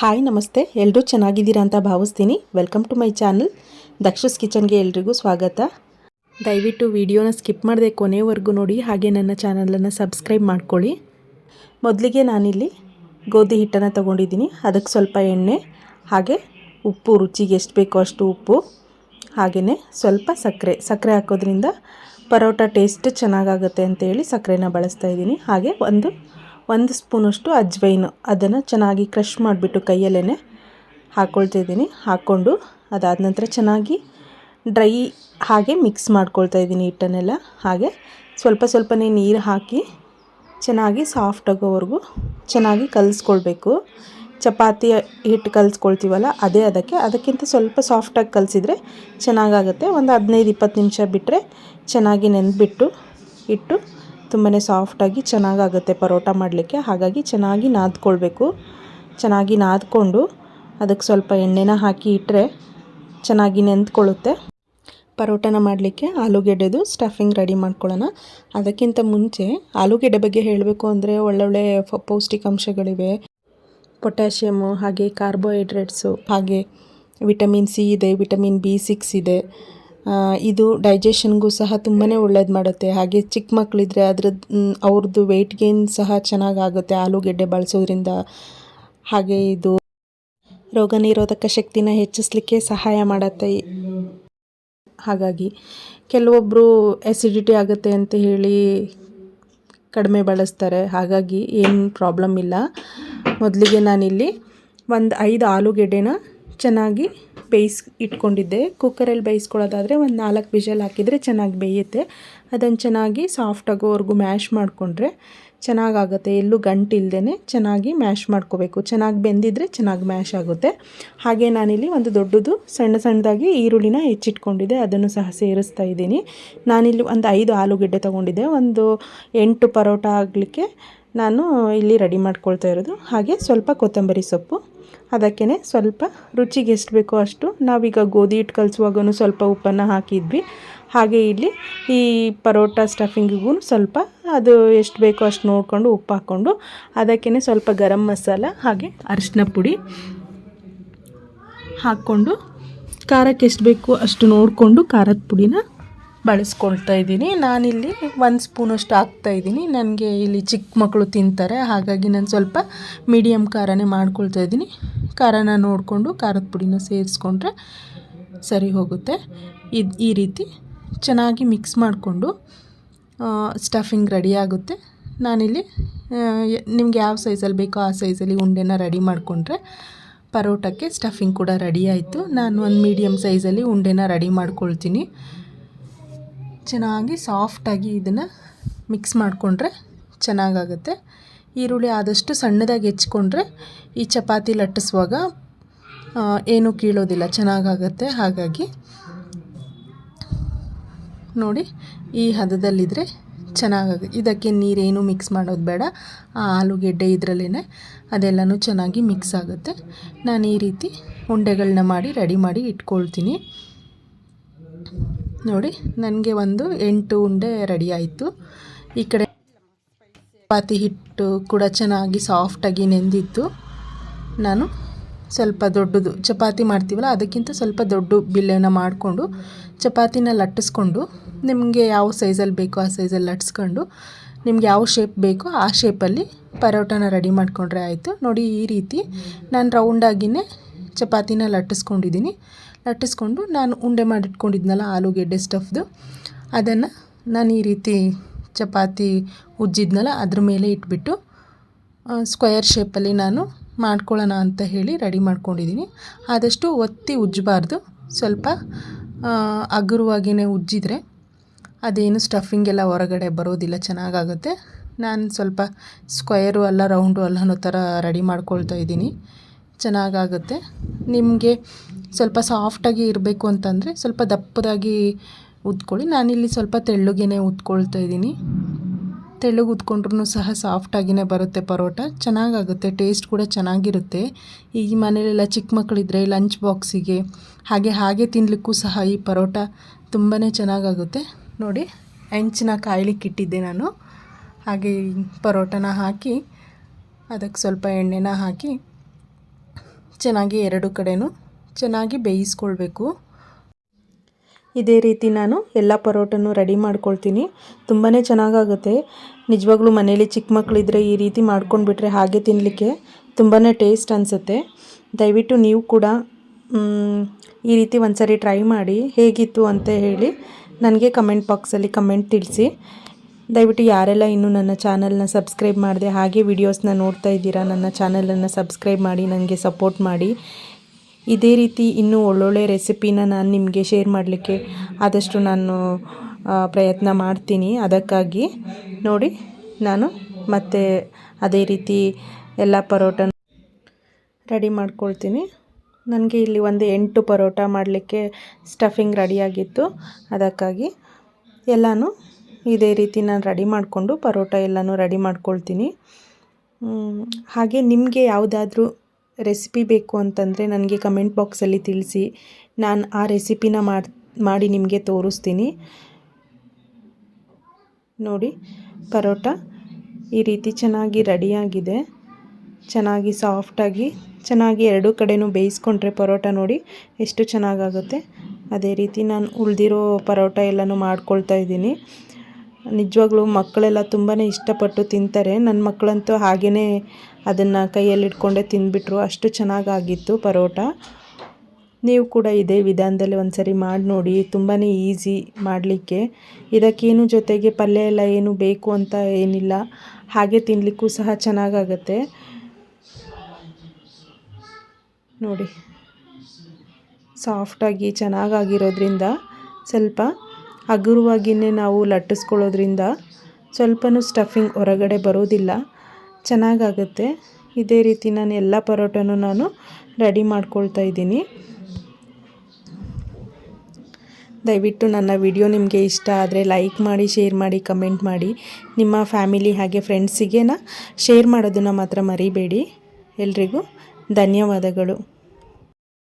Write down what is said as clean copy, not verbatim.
Hi ನಮಸ್ತೆ, ಎಲ್ಲರೂ ಚೆನ್ನಾಗಿದ್ದೀರಾ ಅಂತ ಭಾವಿಸ್ತೀನಿ. ವೆಲ್ಕಮ್ ಟು ಮೈ ಚಾನಲ್ ದಕ್ಷಸ್ ಕಿಚನ್ಗೆ ಎಲ್ರಿಗೂ ಸ್ವಾಗತ. ದಯವಿಟ್ಟು ವಿಡಿಯೋನ ಸ್ಕಿಪ್ ಮಾಡದೆ ಕೊನೆವರೆಗೂ ನೋಡಿ, ಹಾಗೆ ನನ್ನ ಚಾನಲನ್ನು ಸಬ್ಸ್ಕ್ರೈಬ್ ಮಾಡ್ಕೊಳ್ಳಿ. ಮೊದಲಿಗೆ ನಾನಿಲ್ಲಿ ಗೋಧಿ ಹಿಟ್ಟನ್ನು ತೊಗೊಂಡಿದ್ದೀನಿ. ಅದಕ್ಕೆ ಸ್ವಲ್ಪ ಎಣ್ಣೆ, ಹಾಗೆ ಉಪ್ಪು, ರುಚಿಗೆ ಎಷ್ಟು ಬೇಕೋ ಅಷ್ಟು ಉಪ್ಪು, ಹಾಗೆಯೇ ಸ್ವಲ್ಪ ಸಕ್ಕರೆ ಹಾಕೋದ್ರಿಂದ ಪರೋಟ ಟೇಸ್ಟ್ ಚೆನ್ನಾಗಾಗುತ್ತೆ ಅಂತೇಳಿ ಸಕ್ಕರೆನ ಬಳಸ್ತಾ ಇದ್ದೀನಿ. ಹಾಗೆ ಒಂದು ಸ್ಪೂನಷ್ಟು ಅಜ್ವೈನು, ಅದನ್ನು ಚೆನ್ನಾಗಿ ಕ್ರಷ್ ಮಾಡಿಬಿಟ್ಟು ಕೈಯಲ್ಲೇ ಹಾಕ್ಕೊಳ್ತಾಯಿದ್ದೀನಿ. ಹಾಕ್ಕೊಂಡು ಅದಾದ ನಂತರ ಚೆನ್ನಾಗಿ ಡ್ರೈ ಹಾಗೆ ಮಿಕ್ಸ್ ಮಾಡ್ಕೊಳ್ತಾ ಇದ್ದೀನಿ ಹಿಟ್ಟನ್ನೆಲ್ಲ. ಹಾಗೆ ಸ್ವಲ್ಪನೇ ನೀರು ಹಾಕಿ ಚೆನ್ನಾಗಿ ಸಾಫ್ಟ್ ಆಗೋವರೆಗೂ ಚೆನ್ನಾಗಿ ಕಲಿಸ್ಕೊಳ್ಬೇಕು. ಚಪಾತಿ ಹಿಟ್ಟು ಕಲಿಸ್ಕೊಳ್ತೀವಲ್ಲ ಅದೇ ಅದಕ್ಕಿಂತ ಸ್ವಲ್ಪ ಸಾಫ್ಟಾಗಿ ಕಲಿಸಿದ್ರೆ ಚೆನ್ನಾಗಾಗುತ್ತೆ. ಒಂದು 15-20 ನಿಮಿಷ ಬಿಟ್ಟರೆ ಚೆನ್ನಾಗಿ ನೆಂದ್ಬಿಟ್ಟು ಹಿಟ್ಟು ತುಂಬಾ ಸಾಫ್ಟಾಗಿ ಚೆನ್ನಾಗಾಗುತ್ತೆ ಪರೋಟ ಮಾಡಲಿಕ್ಕೆ. ಹಾಗಾಗಿ ಚೆನ್ನಾಗಿ ನಾದ್ಕೊಳ್ಬೇಕು. ಚೆನ್ನಾಗಿ ನಾದ್ಕೊಂಡು ಅದಕ್ಕೆ ಸ್ವಲ್ಪ ಎಣ್ಣೆನ ಹಾಕಿ ಇಟ್ಟರೆ ಚೆನ್ನಾಗಿ ನೆಂದ್ಕೊಳ್ಳುತ್ತೆ. ಪರೋಟನ ಮಾಡಲಿಕ್ಕೆ ಆಲೂಗೆಡ್ಡೆದು ಸ್ಟಫಿಂಗ್ ರೆಡಿ ಮಾಡ್ಕೊಳ್ಳೋಣ. ಅದಕ್ಕಿಂತ ಮುಂಚೆ ಆಲೂಗೆಡ್ಡೆ ಬಗ್ಗೆ ಹೇಳಬೇಕು ಅಂದರೆ ಒಳ್ಳೊಳ್ಳೆ ಪೌಷ್ಟಿಕಾಂಶಗಳಿವೆ. ಪೊಟ್ಯಾಷಿಯಮ್ಮು, ಹಾಗೆ ಕಾರ್ಬೋಹೈಡ್ರೇಟ್ಸು, ಹಾಗೆ ವಿಟಮಿನ್ ಸಿ ಇದೆ, ವಿಟಮಿನ್ B6 ಇದೆ. ಇದು ಡೈಜೆಷನ್ಗೂ ಸಹ ತುಂಬಾ ಒಳ್ಳೇದು ಮಾಡುತ್ತೆ. ಹಾಗೆ ಚಿಕ್ಕ ಮಕ್ಕಳಿದ್ರೆ ಅವ್ರದ್ದು ವೆಯ್ಟ್ ಗೇನ್ ಸಹ ಚೆನ್ನಾಗಾಗುತ್ತೆ ಆಲೂಗೆಡ್ಡೆ ಬಳಸೋದ್ರಿಂದ. ಹಾಗೆ ಇದು ರೋಗ ನಿರೋಧಕ ಶಕ್ತಿನ ಹೆಚ್ಚಿಸಲಿಕ್ಕೆ ಸಹಾಯ ಮಾಡುತ್ತೆ. ಹಾಗಾಗಿ ಕೆಲವೊಬ್ಬರು ಆ್ಯಸಿಡಿಟಿ ಆಗುತ್ತೆ ಅಂತ ಹೇಳಿ ಕಡಿಮೆ ಬಳಸ್ತಾರೆ. ಹಾಗಾಗಿ ಏನು ಪ್ರಾಬ್ಲಮ್ ಇಲ್ಲ. ಮೊದಲಿಗೆ ನಾನಿಲ್ಲಿ ಒಂದು 5 ಆಲೂಗೆಡ್ಡೆನ ಚೆನ್ನಾಗಿ ಇಟ್ಕೊಂಡಿದ್ದೆ. ಕುಕ್ಕರಲ್ಲಿ ಬೇಯಿಸ್ಕೊಳ್ಳೋದಾದರೆ ಒಂದು 4 ವಿಷಲ್ ಹಾಕಿದರೆ ಚೆನ್ನಾಗಿ ಬೇಯುತ್ತೆ. ಅದನ್ನು ಚೆನ್ನಾಗಿ ಸಾಫ್ಟ್ ಆಗೋವರೆಗೂ ಮ್ಯಾಶ್ ಮಾಡಿಕೊಂಡ್ರೆ ಚೆನ್ನಾಗಾಗುತ್ತೆ. ಎಲ್ಲೂ ಗಂಟಿಲ್ದೇ ಚೆನ್ನಾಗಿ ಮ್ಯಾಶ್ ಮಾಡ್ಕೋಬೇಕು. ಚೆನ್ನಾಗಿ ಬೆಂದಿದ್ರೆ ಚೆನ್ನಾಗಿ ಮ್ಯಾಶ್ ಆಗುತ್ತೆ. ಹಾಗೆ ನಾನಿಲ್ಲಿ ಒಂದು ದೊಡ್ಡದು ಸಣ್ಣದಾಗಿ ಈರುಳ್ಳಿನ ಹೆಚ್ಚಿಟ್ಕೊಂಡಿದ್ದೆ, ಅದನ್ನು ಸಹ ಸೇರಿಸ್ತಾ ಇದ್ದೀನಿ. ನಾನಿಲ್ಲಿ ಒಂದು 5 ಆಲೂಗೆಡ್ಡೆ ತೊಗೊಂಡಿದ್ದೆ. ಒಂದು 8 ಪರೋಟ ಆಗಲಿಕ್ಕೆ ನಾನು ಇಲ್ಲಿ ರೆಡಿ ಮಾಡ್ಕೊಳ್ತಾ ಇರೋದು. ಹಾಗೆ ಸ್ವಲ್ಪ ಕೊತ್ತಂಬರಿ ಸೊಪ್ಪು, ಅದಕ್ಕೇ ಸ್ವಲ್ಪ ರುಚಿಗೆ ಎಷ್ಟು ಬೇಕೋ ಅಷ್ಟು. ನಾವೀಗ ಗೋಧಿ ಹಿಟ್ಟು ಕಲಿಸುವಾಗೂ ಸ್ವಲ್ಪ ಉಪ್ಪನ್ನು ಹಾಕಿದ್ವಿ. ಹಾಗೆ ಇಲ್ಲಿ ಈ ಪರೋಟ ಸ್ಟಫಿಂಗಿಗೂ ಸ್ವಲ್ಪ ಅದು ಎಷ್ಟು ಬೇಕೋ ಅಷ್ಟು ನೋಡಿಕೊಂಡು ಉಪ್ಪು ಹಾಕ್ಕೊಂಡು, ಅದಕ್ಕೇ ಸ್ವಲ್ಪ ಗರಂ ಮಸಾಲ ಹಾಗೆ ಅರಿಶಿನ ಪುಡಿ ಹಾಕ್ಕೊಂಡು, ಖಾರಕ್ಕೆ ಎಷ್ಟು ಬೇಕು ಅಷ್ಟು ನೋಡಿಕೊಂಡು ಖಾರದ ಪುಡಿನ ಬಳಸ್ಕೊಳ್ತಾ ಇದ್ದೀನಿ. ನಾನಿಲ್ಲಿ 1 ಸ್ಪೂನಷ್ಟು ಹಾಕ್ತಾಯಿದ್ದೀನಿ. ನನಗೆ ಇಲ್ಲಿ ಚಿಕ್ಕ ಮಕ್ಕಳು ತಿಂತಾರೆ, ಹಾಗಾಗಿ ನಾನು ಸ್ವಲ್ಪ ಮೀಡಿಯಮ್ ಖಾರನೇ ಮಾಡ್ಕೊಳ್ತಾ ಇದ್ದೀನಿ. ಖಾರನ ನೋಡಿಕೊಂಡು ಖಾರದ ಪುಡಿನ ಸೇರಿಸ್ಕೊಂಡ್ರೆ ಸರಿ ಹೋಗುತ್ತೆ. ಈ ರೀತಿ ಚೆನ್ನಾಗಿ ಮಿಕ್ಸ್ ಮಾಡಿಕೊಂಡು ಸ್ಟಫಿಂಗ್ ರೆಡಿ ಆಗುತ್ತೆ. ನಾನಿಲ್ಲಿ ನಿಮ್ಗೆ ಯಾವ ಸೈಜಲ್ಲಿ ಬೇಕೋ ಆ ಸೈಜಲ್ಲಿ ಉಂಡೆನ ರೆಡಿ ಮಾಡಿಕೊಂಡ್ರೆ ಪರೋಟಕ್ಕೆ ಸ್ಟಫಿಂಗ್ ಕೂಡ ರೆಡಿ ಆಯಿತು. ನಾನು ಒಂದು ಮೀಡಿಯಮ್ ಸೈಜಲ್ಲಿ ಉಂಡೆನ ರೆಡಿ ಮಾಡ್ಕೊಳ್ತೀನಿ. ಚೆನ್ನಾಗಿ ಸಾಫ್ಟಾಗಿ ಇದನ್ನು ಮಿಕ್ಸ್ ಮಾಡಿಕೊಂಡ್ರೆ ಚೆನ್ನಾಗಾಗುತ್ತೆ. ಈರುಳ್ಳಿ ಆದಷ್ಟು ಸಣ್ಣದಾಗಿ ಹೆಚ್ಕೊಂಡ್ರೆ ಈ ಚಪಾತಿ ಲಟ್ಟಿಸುವಾಗ ಏನೂ ಕೀಳೋದಿಲ್ಲ, ಚೆನ್ನಾಗಾಗುತ್ತೆ. ಹಾಗಾಗಿ ನೋಡಿ, ಈ ಹದದಲ್ಲಿದ್ದರೆ ಚೆನ್ನಾಗಾಗುತ್ತೆ. ಇದಕ್ಕೆ ನೀರೇನು ಮಿಕ್ಸ್ ಮಾಡೋದು ಬೇಡ. ಆ ಆಲೂಗೆಡ್ಡೆ ಇದರಲ್ಲೇ ಅದೆಲ್ಲನೂ ಚೆನ್ನಾಗಿ ಮಿಕ್ಸ್ ಆಗುತ್ತೆ. ನಾನು ಈ ರೀತಿ ಉಂಡೆಗಳನ್ನ ಮಾಡಿ ರೆಡಿ ಮಾಡಿ ಇಟ್ಕೊಳ್ತೀನಿ. ನೋಡಿ, ನನಗೆ ಒಂದು 8 ಉಂಡೆ ರೆಡಿ ಆಯಿತು. ಈ ಕಡೆ ಚಪಾತಿ ಹಿಟ್ಟು ಕೂಡ ಚೆನ್ನಾಗಿ ಸಾಫ್ಟಾಗಿ ನೆಂದಿತ್ತು. ನಾನು ಸ್ವಲ್ಪ ದೊಡ್ಡದು ಚಪಾತಿ ಮಾಡ್ತೀವಲ್ಲ ಅದಕ್ಕಿಂತ ಸ್ವಲ್ಪ ದೊಡ್ಡ ಬಿಲ್ಲೆನ ಮಾಡಿಕೊಂಡು ಚಪಾತಿನ ಲಟ್ಟಿಸ್ಕೊಂಡು, ನಿಮಗೆ ಯಾವ ಸೈಜಲ್ಲಿ ಬೇಕೋ ಆ ಸೈಜಲ್ಲಿ ಲಟ್ಟಿಸ್ಕೊಂಡು, ನಿಮ್ಗೆ ಯಾವ ಶೇಪ್ ಬೇಕೋ ಆ ಶೇಪಲ್ಲಿ ಪರೋಟನ ರೆಡಿ ಮಾಡಿಕೊಂಡ್ರೆ ಆಯಿತು. ನೋಡಿ, ಈ ರೀತಿ ನಾನು ರೌಂಡಾಗಿಯೇ ಚಪಾತಿನ ಲಟ್ಟಿಸ್ಕೊಂಡು ನಾನು ಉಂಡೆ ಮಾಡಿಟ್ಕೊಂಡಿದ್ನಲ್ಲ ಆಲೂಗೆಡ್ಡೆ ಸ್ಟಫ್ದು, ಅದನ್ನು ನಾನು ಈ ರೀತಿ ಚಪಾತಿ ಉಜ್ಜಿದ್ನಲ್ಲ ಅದ್ರ ಮೇಲೆ ಇಟ್ಬಿಟ್ಟು ಸ್ಕ್ವೇರ್ ಶೇಪಲ್ಲಿ ನಾನು ಮಾಡ್ಕೊಳ್ಳೋಣ ಅಂತ ಹೇಳಿ ರೆಡಿ ಮಾಡ್ಕೊಂಡಿದ್ದೀನಿ. ಆದಷ್ಟು ಒತ್ತಿ ಉಜ್ಜಬಾರ್ದು, ಸ್ವಲ್ಪ ಹಗುರವಾಗಿಯೇ ಉಜ್ಜಿದ್ರೆ ಅದೇನು ಸ್ಟಫಿಂಗೆಲ್ಲ ಹೊರಗಡೆ ಬರೋದಿಲ್ಲ, ಚೆನ್ನಾಗಾಗುತ್ತೆ. ನಾನು ಸ್ವಲ್ಪ ಸ್ಕ್ವೇರು ಅಲ್ಲ ರೌಂಡು ಅಲ್ಲ ಅನ್ನೋ ಥರ ರೆಡಿ ಮಾಡ್ಕೊಳ್ತಾ ಇದ್ದೀನಿ. ಚೆನ್ನಾಗಾಗುತ್ತೆ. ನಿಮಗೆ ಸ್ವಲ್ಪ ಸಾಫ್ಟಾಗಿ ಇರಬೇಕು ಅಂತಂದರೆ ಸ್ವಲ್ಪ ದಪ್ಪದಾಗಿ ಉದ್ಕೊಳ್ಳಿ. ನಾನಿಲ್ಲಿ ಸ್ವಲ್ಪ ತೆಳ್ಳಗೇ ಉದ್ಕೊಳ್ತಾ ಇದ್ದೀನಿ. ತೆಳ್ಳಗೆ ಉದ್ಕೊಂಡ್ರೂ ಸಹ ಸಾಫ್ಟಾಗಿಯೇ ಬರುತ್ತೆ ಪರೋಟ, ಚೆನ್ನಾಗಾಗುತ್ತೆ. ಟೇಸ್ಟ್ ಕೂಡ ಚೆನ್ನಾಗಿರುತ್ತೆ. ಈ ಮನೇಲೆಲ್ಲ ಚಿಕ್ಕ ಮಕ್ಕಳಿದ್ರೆ ಲಂಚ್ ಬಾಕ್ಸಿಗೆ ಹಾಗೆ ತಿನ್ನಲಿಕ್ಕೂ ಸಹ ಈ ಪರೋಟ ತುಂಬಾ ಚೆನ್ನಾಗಾಗುತ್ತೆ. ನೋಡಿ, ಹೆಂಚನ್ನ ಕಾಯ್ಲಿಕ್ಕೆ ಇಟ್ಟಿದ್ದೆ ನಾನು. ಹಾಗೆ ಪರೋಟನ ಹಾಕಿ ಅದಕ್ಕೆ ಸ್ವಲ್ಪ ಎಣ್ಣೆನ ಹಾಕಿ ಚೆನ್ನಾಗಿ ಎರಡು ಕಡೆನೂ ಚೆನ್ನಾಗಿ ಬೇಯಿಸ್ಕೊಳ್ಬೇಕು. ಇದೇ ರೀತಿ ನಾನು ಎಲ್ಲ ಪರೋಟನೂ ರೆಡಿ ಮಾಡ್ಕೊಳ್ತೀನಿ. ತುಂಬಾ ಚೆನ್ನಾಗಾಗುತ್ತೆ. ನಿಜವಾಗ್ಲೂ ಮನೇಲಿ ಚಿಕ್ಕ ಮಕ್ಕಳಿದ್ರೆ ಈ ರೀತಿ ಮಾಡ್ಕೊಂಡ್ಬಿಟ್ರೆ ಹಾಗೆ ತಿನ್ನಲಿಕ್ಕೆ ತುಂಬಾ ಟೇಸ್ಟ್ ಅನಿಸುತ್ತೆ. ದಯವಿಟ್ಟು ನೀವು ಕೂಡ ಈ ರೀತಿ ಒಂದ್ಸರಿ ಟ್ರೈ ಮಾಡಿ ಹೇಗಿತ್ತು ಅಂತ ಹೇಳಿ ನನಗೆ ಕಮೆಂಟ್ ಬಾಕ್ಸಲ್ಲಿ ಕಮೆಂಟ್ ತಿಳಿಸಿ. ದಯವಿಟ್ಟು ಯಾರೆಲ್ಲ ಇನ್ನೂ ನನ್ನ ಚಾನಲ್ನ ಸಬ್ಸ್ಕ್ರೈಬ್ ಮಾಡಿದೆ ಹಾಗೆ ವಿಡಿಯೋಸ್ನ ನೋಡ್ತಾ ಇದ್ದೀರಾ, ನನ್ನ ಚಾನಲನ್ನು ಸಬ್ಸ್ಕ್ರೈಬ್ ಮಾಡಿ ನನಗೆ ಸಪೋರ್ಟ್ ಮಾಡಿ. ಇದೇ ರೀತಿ ಇನ್ನೂ ಒಳ್ಳೊಳ್ಳೆ ರೆಸಿಪಿನ ನಾನು ನಿಮಗೆ ಶೇರ್ ಮಾಡಲಿಕ್ಕೆ ಆದಷ್ಟು ನಾನು ಪ್ರಯತ್ನ ಮಾಡ್ತೀನಿ. ಅದಕ್ಕಾಗಿ ನೋಡಿ ನಾನು ಮತ್ತೆ ಅದೇ ರೀತಿ ಎಲ್ಲ ಪರೋಟನ ರೆಡಿ ಮಾಡ್ಕೊಳ್ತೀನಿ. ನನಗೆ ಇಲ್ಲಿ ಒಂದು 8 ಪರೋಟ ಮಾಡಲಿಕ್ಕೆ ಸ್ಟಫಿಂಗ್ ರೆಡಿಯಾಗಿತ್ತು. ಅದಕ್ಕಾಗಿ ಎಲ್ಲನೂ ಇದೇ ರೀತಿ ನಾನು ರೆಡಿ ಮಾಡಿಕೊಂಡು ಪರೋಟ ಎಲ್ಲನೂ ರೆಡಿ ಮಾಡ್ಕೊಳ್ತೀನಿ. ಹಾಗೆ ನಿಮಗೆ ಯಾವುದಾದ್ರೂ ರೆಸಿಪಿ ಬೇಕು ಅಂತಂದರೆ ನನಗೆ ಕಮೆಂಟ್ ಬಾಕ್ಸಲ್ಲಿ ತಿಳಿಸಿ. ನಾನು ಆ ರೆಸಿಪಿನ ಮಾಡಿ ನಿಮಗೆ ತೋರಿಸ್ತೀನಿ. ನೋಡಿ ಪರೋಟ ಈ ರೀತಿ ಚೆನ್ನಾಗಿ ರೆಡಿಯಾಗಿದೆ. ಚೆನ್ನಾಗಿ ಸಾಫ್ಟಾಗಿ ಚೆನ್ನಾಗಿ ಎರಡೂ ಕಡೆನೂ ಬೇಯಿಸ್ಕೊಂಡ್ರೆ ಪರೋಟ ನೋಡಿ ಎಷ್ಟು ಚೆನ್ನಾಗಾಗುತ್ತೆ. ಅದೇ ರೀತಿ ನಾನು ಉಳಿದಿರೋ ಪರೋಟ ಎಲ್ಲನೂ ಮಾಡ್ಕೊಳ್ತಾ ಇದ್ದೀನಿ. ನಿಜವಾಗ್ಲೂ ಮಕ್ಕಳೆಲ್ಲ ತುಂಬಾ ಇಷ್ಟಪಟ್ಟು ತಿಂತಾರೆ. ನನ್ನ ಮಕ್ಕಳಂತೂ ಹಾಗೇ ಅದನ್ನು ಕೈಯಲ್ಲಿ ಇಟ್ಕೊಂಡೇ ತಿಂದುಬಿಟ್ರು. ಅಷ್ಟು ಚೆನ್ನಾಗಾಗಿತ್ತು ಪರೋಟ. ನೀವು ಕೂಡ ಇದೇ ವಿಧಾನದಲ್ಲಿ ಒಂದ್ಸರಿ ಮಾಡಿ ನೋಡಿ. ತುಂಬಾ ಈಸಿ ಮಾಡಲಿಕ್ಕೆ. ಇದಕ್ಕೇನು ಜೊತೆಗೆ ಪಲ್ಯ ಎಲ್ಲ ಏನು ಬೇಕು ಅಂತ ಏನಿಲ್ಲ, ಹಾಗೆ ತಿನ್ನಲಿಕ್ಕೂ ಸಹ ಚೆನ್ನಾಗಾಗತ್ತೆ. ನೋಡಿ ಸಾಫ್ಟಾಗಿ ಚೆನ್ನಾಗಾಗಿರೋದ್ರಿಂದ ಸ್ವಲ್ಪ ಹಗುರವಾಗಿಯೇ ನಾವು ಲಟ್ಟಿಸ್ಕೊಳ್ಳೋದ್ರಿಂದ ಸ್ವಲ್ಪನೂ ಸ್ಟಫಿಂಗ್ ಹೊರಗಡೆ ಬರೋದಿಲ್ಲ, ಚೆನ್ನಾಗಾಗುತ್ತೆ. ಇದೇ ರೀತಿ ನಾನು ಎಲ್ಲ ಪರೋಟನೂ ನಾನು ರೆಡಿ ಮಾಡ್ಕೊಳ್ತಾ ಇದ್ದೀನಿ. ದಯವಿಟ್ಟು ನನ್ನ ವಿಡಿಯೋ ನಿಮಗೆ ಇಷ್ಟ ಆದರೆ ಲೈಕ್ ಮಾಡಿ, ಶೇರ್ ಮಾಡಿ, ಕಮೆಂಟ್ ಮಾಡಿ. ನಿಮ್ಮ ಫ್ಯಾಮಿಲಿ ಹಾಗೆ ಫ್ರೆಂಡ್ಸಿಗೆ ಶೇರ್ ಮಾಡೋದನ್ನು ಮಾತ್ರ ಮರಿಬೇಡಿ. ಎಲ್ರಿಗೂ ಧನ್ಯವಾದಗಳು.